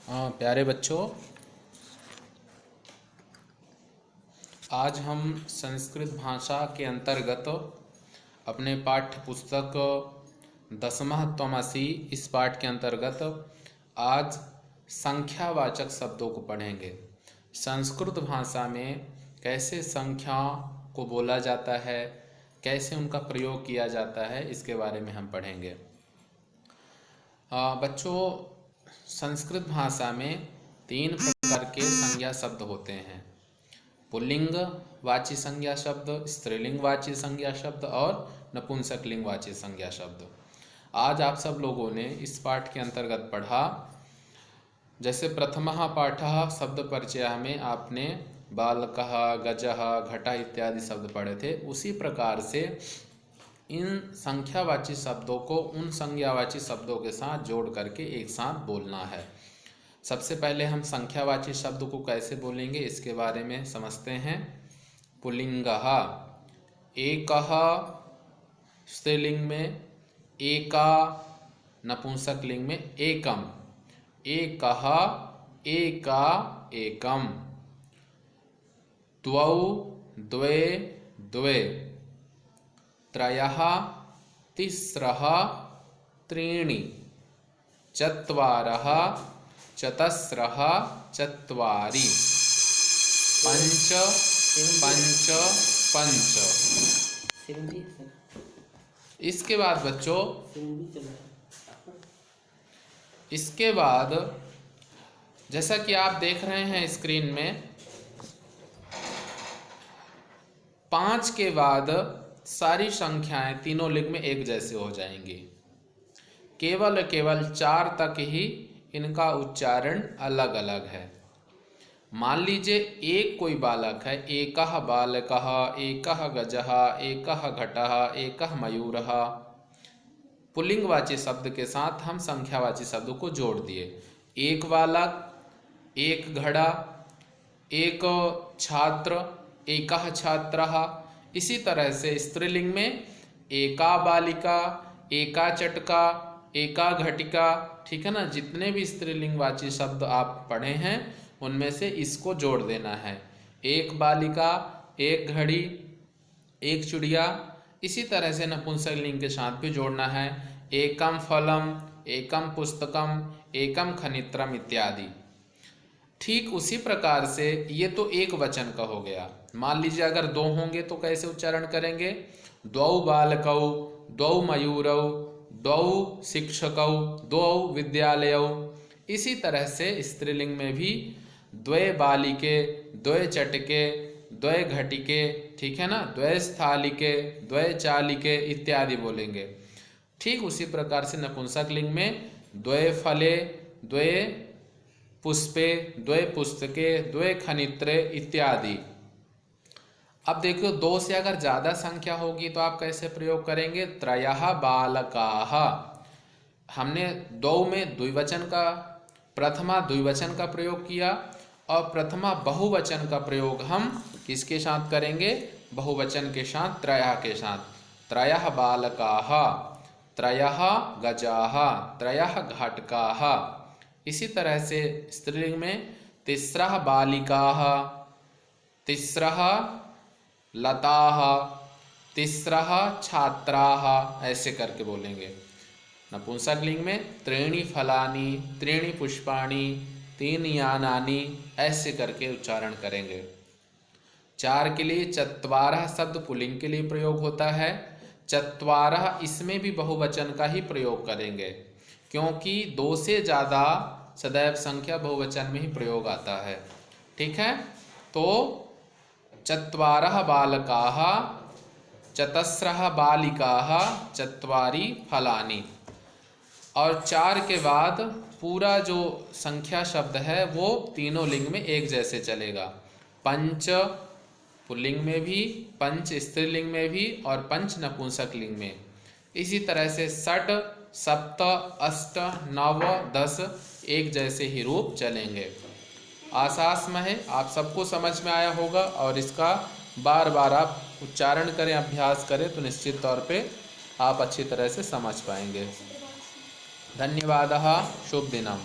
प्यारे बच्चों, आज हम संस्कृत भाषा के अंतर्गत अपने पाठ्य पुस्तक दसमः त्वमसि इस पाठ के अंतर्गत आज संख्यावाचक शब्दों को पढ़ेंगे। संस्कृत भाषा में कैसे संख्या को बोला जाता है, कैसे उनका प्रयोग किया जाता है, इसके बारे में हम पढ़ेंगे। बच्चों, संस्कृत भाषा में 3 प्रकार के संज्ञा शब्द होते हैं। पुल्लिंग वाची संज्ञा शब्द, स्त्रीलिंग वाची संज्ञा शब्द और नपुंसकलिंग वाची संज्ञा शब्द। आज आप सब लोगों ने इस पाठ के अंतर्गत पढ़ा। जैसे प्रथमः पाठः शब्द परिचय में आपने बालकः, गजः, घटः इत्यादि शब्द पढ़े थे। उसी प्रकार से इन संख्यावाची शब्दों को उन संज्ञावाची शब्दों के साथ जोड़ करके एक साथ बोलना है। सबसे पहले हम संख्यावाची शब्द को कैसे बोलेंगे इसके बारे में समझते हैं। पुल्लिंगः, एकः स्त्रीलिंग में, एका नपुंसकलिंग में एकम, एकः, एका, एकम, द्वौ, द्वे, द्वे, त्रयः, तिस्रः, त्रीणि, चत्वारः, चतस्रः, चत्वारि, पंच, पंच, पंच। इसके बाद बच्चों, इसके बाद जैसा कि आप देख रहे हैं स्क्रीन में, 5 के बाद सारी संख्याएं तीनों लिंग में एक जैसे हो जाएंगी। केवल 4 तक ही इनका उच्चारण अलग अलग है। मान लीजिए एक कोई बालक है, एकः बालकः, एकः गजः, एकः घटः, एकः मयूरः। पुल्लिंगवाची शब्द के साथ हम संख्यावाची शब्द को जोड़ दिए। एक बालक, एक घड़ा, एक छात्र, एकः छात्रः। इसी तरह से स्त्रीलिंग में एका बालिका, एका चटका, एका घटिका। ठीक है ना। जितने भी स्त्रीलिंगवाची शब्द आप पढ़े हैं उनमें से इसको जोड़ देना है। एक बालिका, एक घड़ी, एक चिड़िया। इसी तरह से नपुंसकलिंग के साथ भी जोड़ना है। एकम फलम, एकम पुस्तकम, एकम खनित्रम इत्यादि। ठीक उसी प्रकार से ये तो एक वचन का हो गया। मान लीजिए अगर 2 होंगे तो कैसे उच्चारण करेंगे। द्वौ बालकौ, द्वौ मयूरौ, द्वौ शिक्षकौ, द्वौ विद्यालयौ। इसी तरह से स्त्रीलिंग में भी द्वे बालिके, द्वे चटके, द्वे घटिके। ठीक है ना। द्वे स्थालिके, द्वे चालिके इत्यादि बोलेंगे। ठीक उसी प्रकार से नपुंसकलिंग में द्वे फले, द्वे पुष्पे, द्वे पुस्तके, द्वे खनित्रे इत्यादि। अब देखो 2 से अगर ज़्यादा संख्या होगी तो आप कैसे प्रयोग करेंगे। त्रयः बालकाः। हमने 2 में द्विवचन का, प्रथमा द्विवचन का प्रयोग किया और प्रथमा बहुवचन का प्रयोग हम किसके साथ करेंगे। बहुवचन के साथ, त्रयः के साथ। त्रयः बालकाः, त्रयः गजाः, त्रयः घटकाः। इसी तरह से स्त्रीलिंग में तिस्रः बालिकाः, तिस्रः लताः, तिस्रः छात्राः। ऐसे करके बोलेंगे। नपुंसकलिंग में त्रीणि फलानि, त्रीणि पुष्पाणि, 3 यानानि। ऐसे करके उच्चारण करेंगे। 4 के लिए चत्वारः शब्द पुल्लिंग के लिए प्रयोग होता है। चत्वारः इसमें भी बहुवचन का ही प्रयोग करेंगे, क्योंकि 2 से ज़्यादा सदैव संख्या बहुवचन में ही प्रयोग आता है। ठीक है। तो चत्वारः बालकाः, चतस्रः बालिकाः, चत्वारि फलानि। और 4 के बाद पूरा जो संख्या शब्द है वो तीनों लिंग में एक जैसे चलेगा। पंच पुल्लिंग में भी, पंच स्त्रीलिंग में भी और पंच नपुंसकलिंग में। इसी तरह से 6, 7, 8, 9, 10 एक जैसे ही रूप चलेंगे। आसास्म है आप सबको समझ में आया होगा और इसका बार बार आप उच्चारण करें, अभ्यास करें तो निश्चित तौर पे आप अच्छी तरह से समझ पाएंगे। धन्यवादः। शुभ दिनम्।